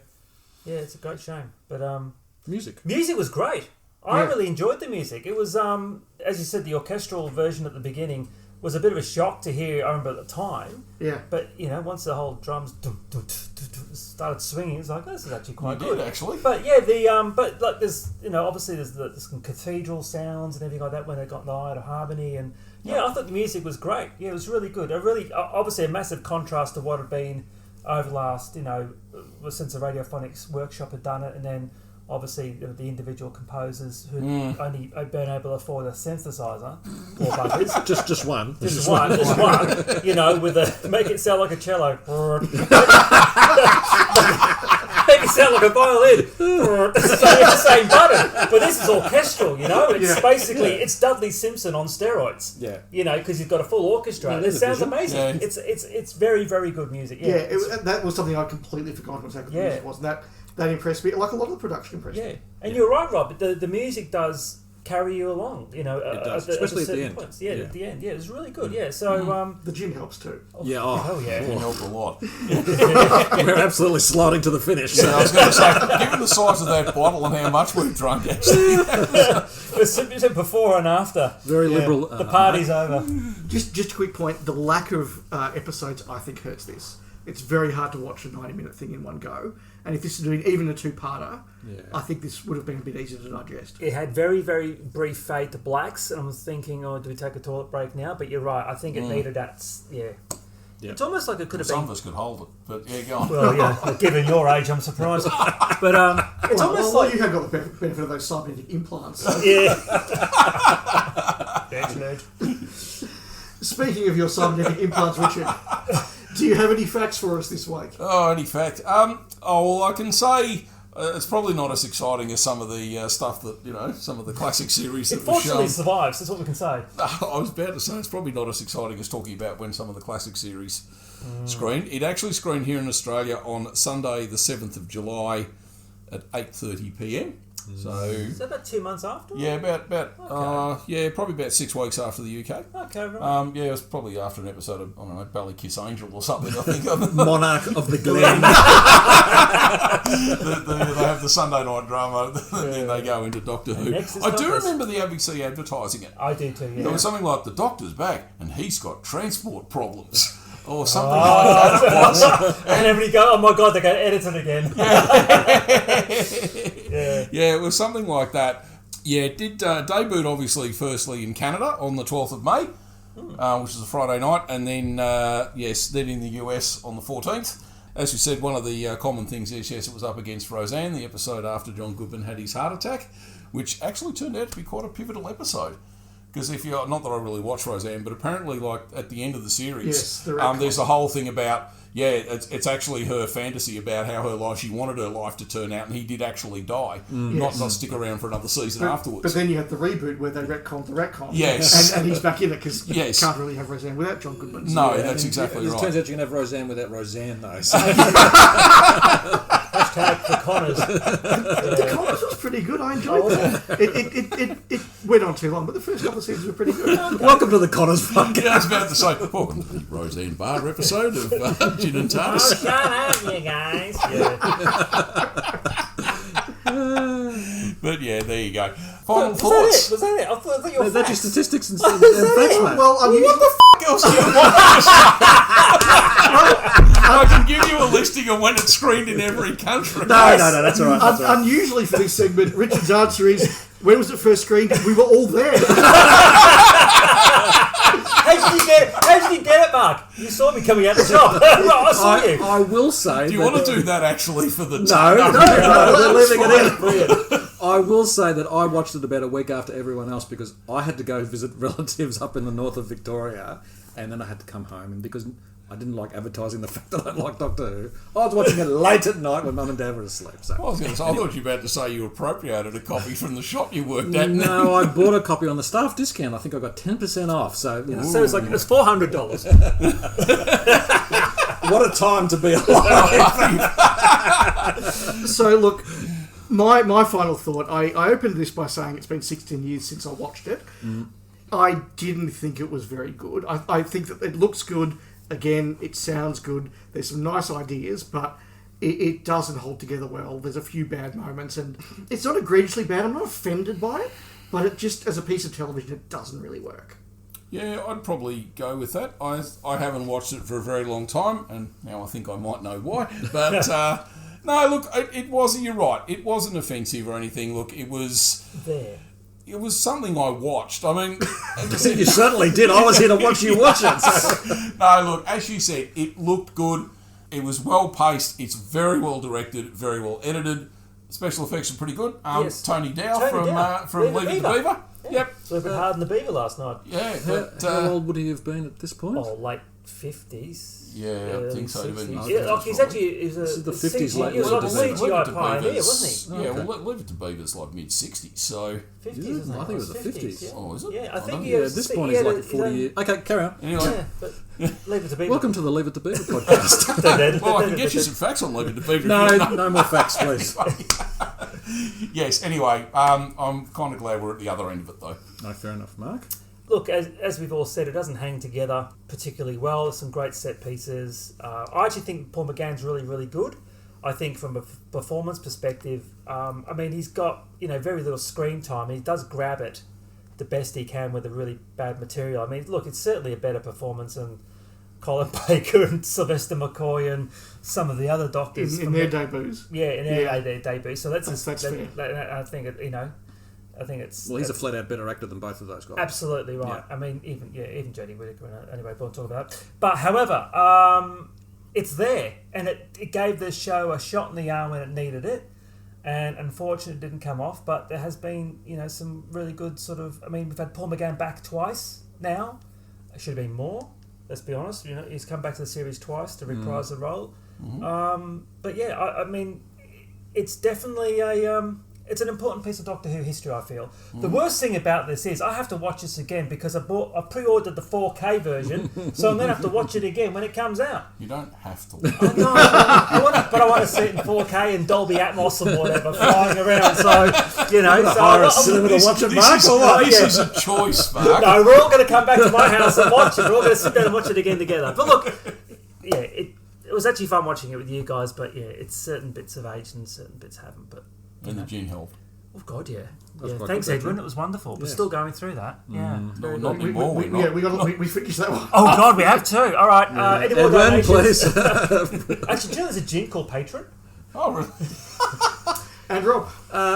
Yeah, it's a great shame. But music was great. I really enjoyed the music. It was, as you said, the orchestral version at the beginning was a bit of a shock to hear. I remember at the time. Yeah. But once the whole drums started swinging, it's like, this is actually quite good. Actually. But yeah, there's obviously there's some cathedral sounds and everything like that when they got the Light of Harmony, and I thought the music was great. Yeah, it was really good. Obviously a massive contrast to what had been over the last since the Radiophonics Workshop had done it, and then obviously the individual composers who only been able to afford a synthesizer or buggers. just one. Just one. With make it sound like a cello. Make it sound like a violin. for it. It's the same button, but this is orchestral. You know, it's basically it's Dudley Simpson on steroids. Yeah, you know, because you've got a full orchestra. It sounds amazing. Yeah. It's very, very good music. Yeah, that was something I completely forgot what exactly the music was. That impressed me. Like a lot of the production impressed me. Yeah, and you're right, Rob. The music does carry you along, you know, it does. Especially at the end. Points. Yeah, at the end. Yeah, it was really good. Yeah, so the gin helps too. Yeah, it helped a lot. We're absolutely sliding to the finish. So I was going to say, given the size of that bottle and how much we've drunk, actually, before and after, very liberal. The party's over. Just a quick point: the lack of episodes, I think, hurts this. It's very hard to watch a 90-minute thing in one go. And if this is doing even a two-parter, I think this would have been a bit easier to digest. It had very, very brief fade to blacks, and I was thinking, do we take a toilet break now? But you're right, I think it needed that, It's almost like it could have been... Some of us could hold it, but go on. Well, yeah, given your age, I'm surprised. But it's almost like... you have got the benefit of those cybernetic implants. Yeah. Speaking of your cybernetic implants, Richard... Do you have any facts for us this week? Oh, any fact? Well, I can say it's probably not as exciting as some of the stuff that, some of the classic series that was shown. It survives, that's what we can say. I was about to say it's probably not as exciting as talking about when some of the classic series screened. It actually screened here in Australia on Sunday the 7th of July at 8:30pm. So is that about 2 months after? Yeah, about probably about 6 weeks after the UK. Okay, right. It was probably after an episode of, I don't know, Bally Kiss Angel or something, I think. Monarch of the Glen. They have the Sunday night drama, and then they go into Doctor Who. I do remember the ABC advertising it. I do too, yeah. There was something like, the Doctor's back, and he's got transport problems. Or something like that. And everybody go, oh my God, they're going to edit it again. Yeah, it was something like that. Yeah, it did debut, obviously, firstly in Canada on the 12th of May, which is a Friday night, and then, then in the US on the 14th. As you said, one of the common things is, it was up against Roseanne, the episode after John Goodman had his heart attack, which actually turned out to be quite a pivotal episode. Because if you're, not that I really watch Roseanne, but apparently, like, at the end of the series, there's a whole thing about, it's actually her fantasy about how her life, she wanted her life to turn out, and he did actually die, not stick around for another season afterwards. But then you have the reboot where they retcon the retcon. Yes. And he's back in it, because you can't really have Roseanne without John Goodman. No, that's exactly right. It turns out you can have Roseanne without Roseanne, though. Hashtag the Connors. The Connors was pretty good. I enjoyed that. It went on too long, but the first couple of seasons were pretty good. Welcome to the Connors podcast. I was about to say, welcome to the Roseanne Barr episode of Gin and TARDIS. Shut up, you guys. But there you go. Final thoughts. Was that it? I thought you were That's your statistics and facts, mate. Well, what the f*** else do you want? I can give you a listing of when it's screened in every country. No, that's all right. Unusually for this segment, Richard's answer is, when was it first screened? We were all there. How did you get it, Mark? You saw me coming out the shop. I saw you. I will say... Do you want to do that actually for the... No, we're leaving it in. I will say that I watched it about a week after everyone else because I had to go visit relatives up in the north of Victoria and then I had to come home, and because I didn't like advertising the fact that I like Doctor Who, I was watching it late at night when Mum and Dad were asleep. So. I thought you were about to say you appropriated a copy from the shop you worked at. No, I bought a copy on the staff discount. I think I got 10% off. So, so it's $400. What a time to be alive. So, look, my final thought, I opened this by saying it's been 16 years since I watched it. I didn't think it was very good. I think that it looks good. Again, it sounds good. There's some nice ideas, but it doesn't hold together well. There's a few bad moments, and it's not egregiously bad. I'm not offended by it, but it just, as a piece of television, it doesn't really work. Yeah, I'd probably go with that. I haven't watched it for a very long time, and now I think I might know why. But no, look, it wasn't. You're right. It wasn't offensive or anything. Look, it was there. It was something I watched. I mean... You certainly did. I was here to watch you watch it. So. No, look, as you said, it looked good. It was well-paced. It's very well-directed, very well-edited. Special effects are pretty good. Yes. Tony Dow from Leaving the Beaver. Yep. Sleeping hard in the Beaver last night. Yeah. How old would he have been at this point? Oh, late 50s. Yeah, I think so. 60s. Yeah, like he's actually This is the 50s, CGI, he was like a CGI pioneer, wasn't he? Yeah, well, Leave It to Beaver's like mid-60s, so... 50s, isn't it? I think it was the 50s. Yeah. Oh, is it? Yeah, I think Yeah, at this point he's like 40 years. Okay, carry on. Anyway, Yeah, but Leave It to Beaver. Welcome to the Leave It to Beaver podcast. well, I can get you some facts on Leave It to Beaver. No more facts, please. Yes, anyway, I'm kind of glad we're at the other end of it, though. No, fair enough, Mark. Look, as we've all said, it doesn't hang together particularly well. There's some great set pieces. I actually think Paul McGann's really, really good. I think from a performance perspective, I mean, he's got, very little screen time. He does grab it the best he can with a really bad material. I mean, look, it's certainly a better performance than Colin Baker and Sylvester McCoy and some of the other doctors. In their debuts. Yeah, in their debuts. So that's fair. I think I think it's... Well, he's a flat-out better actor than both of those guys. Absolutely right. Yeah. I mean, even Jodie Whittaker. Anyway, we'll talk about that. But, however, it's there. And it gave the show a shot in the arm when it needed it. And unfortunately, it didn't come off. But there has been, some really good sort of... I mean, we've had Paul McGann back twice now. It should have been more, let's be honest. He's come back to the series twice to reprise the role. Mm-hmm. But, yeah, I mean, it's definitely a... It's an important piece of Doctor Who history, I feel. The worst thing about this is I have to watch this again because I pre-ordered the 4K version, so I'm going to have to watch it again when it comes out. You don't have to. I know, but I want to see it in 4K and Dolby Atmos and whatever flying around. So, hire a cinema to watch it, Mark, or what? This is a choice, Mark. No, we're all going to come back to my house and watch it. We're all going to sit down and watch it again together. But look, yeah, it was actually fun watching it with you guys, but yeah, it's certain bits have aged and certain bits haven't, but... And the gin helped. Oh God, yeah. Quite Thanks, good, Edwin. It was wonderful. We're still going through that. Yeah. No, not anymore. We finished that one. Oh God, we have too. All right. Any more Edwin, donations? please. Actually, do you know there's a gin called Patron? Oh, really? And Rob.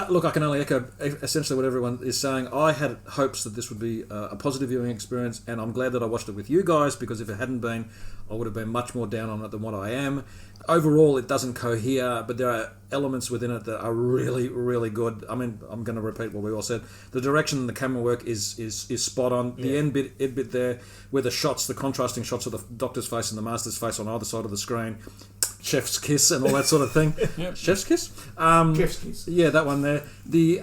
Look, I can only echo essentially what everyone is saying. I had hopes that this would be a positive viewing experience, and I'm glad that I watched it with you guys, because if it hadn't been, I would have been much more down on it than what I am. Overall, it doesn't cohere, but there are elements within it that are really, really good. I mean, I'm going to repeat what we all said. The direction and the camera work is spot on. The end bit there, where the contrasting shots of the Doctor's face and the Master's face on either side of the screen, chef's kiss and all that sort of thing. Yep. Chef's kiss? Chef's kiss. Yeah, that one there. The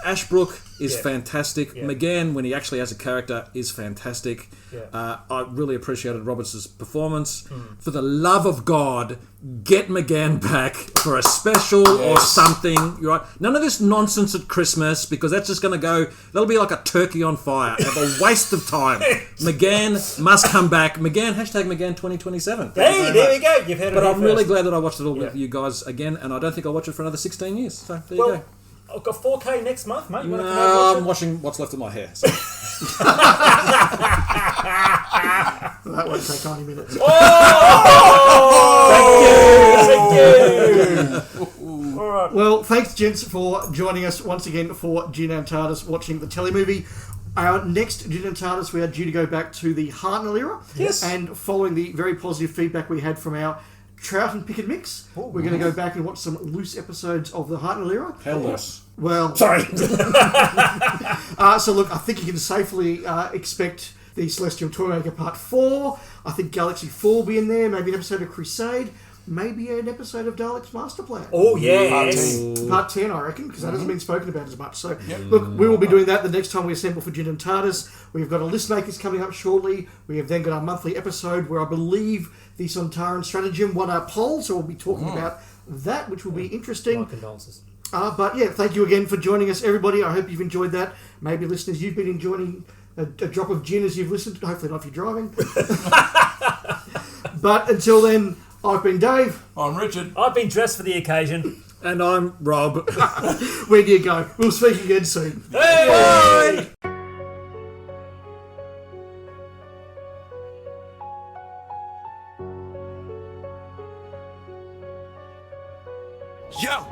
Ashbrook is fantastic. Yeah. McGann, when he actually has a character, is fantastic. Yeah. I really appreciated Roberts' performance. For the love of God, get McGann back for a special or something. You're right. None of this nonsense at Christmas, because that's just going to go... That'll be like a turkey on fire. A waste of time. McGann must come back. McGann, #McGann 2027. Hey, there we go. You've heard it. But I'm first. really glad that I watched it all with you guys again, and I don't think I'll watch it for another 16 years. So there you go. I've got 4K next month, mate. You want to come No, over I'm washing what's left of my hair. So. That won't take 90 minutes. Thank you. All right. Well, thanks, gents, for joining us once again for Gin and TARDIS, watching the telemovie. Our next Gin and TARDIS, we are due to go back to the Hartnell era. Yes. And following the very positive feedback we had from our Trout and Pick and Mix, we're going to go back and watch some loose episodes of the Hartnell era. Hell yes. Well, Sorry. so look, I think you can safely expect the Celestial Toymaker Part 4. I think Galaxy 4 will be in there, maybe an episode of Crusade, maybe an episode of Dalek's Master Plan. Oh, yes. Part 10, I reckon, because that hasn't been spoken about as much. So, look, we will be doing that the next time we assemble for Gin and TARDIS. We've got a List Makers coming up shortly. We have then got our monthly episode where I believe the Sontaran Stratagem won our poll, so we'll be talking about that, which will be interesting. My condolences. But yeah, thank you again for joining us, everybody. I hope you've enjoyed that. Maybe listeners, you've been enjoying a drop of gin as you've listened. Hopefully not if you're driving. But until then, I've been Dave. I'm Richard. I've been dressed for the occasion. And I'm Rob. Where do you go? We'll speak again soon. Hey! Bye! Yo!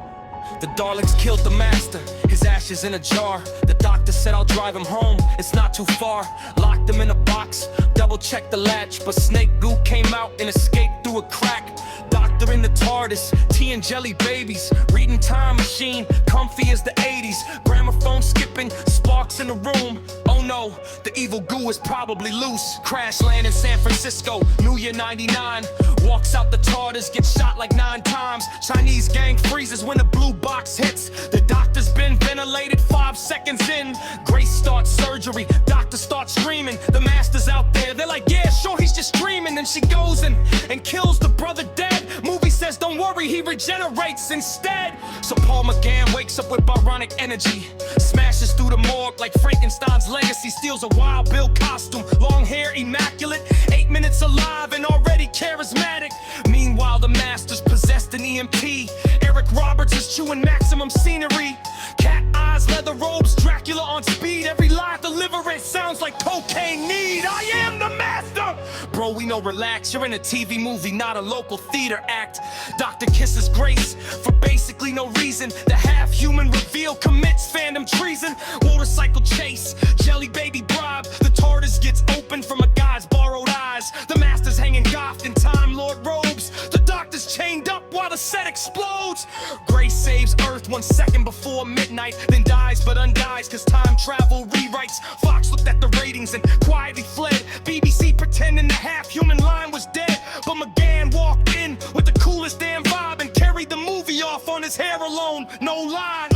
The Daleks killed the master, his ashes in a jar. The doctor said I'll drive him home, it's not too far. Locked him in a box, double checked the latch, but snake goo came out and escaped through a crack. Doctor in the TARDIS, tea and jelly babies, reading Time Machine, comfy as the 80s. Gramophone skipping, sparks in the room. Oh no. know, the evil goo is probably loose. Crash land in San Francisco, New Year 99. Walks out the TARDIS, gets shot like 9 times. Chinese gang freezes when the blue box hits. The doctor's been ventilated 5 seconds in. Grace starts surgery, doctor starts screaming. The master's out there, they're like, yeah, sure, he's just dreaming. Then she goes and kills the brother dead. Movie says, don't worry, he regenerates instead. So Paul McGann wakes up with Byronic energy, smashes through the morgue like Frankenstein's legacy. Steals a Wild Bill costume, long hair, immaculate. 8 minutes alive and already charismatic. Meanwhile, the master's possessed an EMP. Eric Roberts is chewing maximum scenery. Cat eyes, leather robes, Dracula on speed. Every line delivered sounds like cocaine need. I am the master! Bro, we know, relax. You're in a TV movie, not a local theater act. Doctor kisses Grace for basically no reason. The half-human reveal commits fandom treason. Motorcycle chase, jelly baby bribe. The TARDIS gets open from a guy's borrowed eyes. The master's hanging goffed in Time Lord robes. The doctor's chained up while the set explodes. Grace saves Earth 1 second before midnight, then dies but undies cause time travel rewrites. Fox looked at the ratings and quietly fled. BBC pretending the half-human line was dead. But McGann walked in with the coolest damn vibe and carried the movie off on his hair alone, no lie.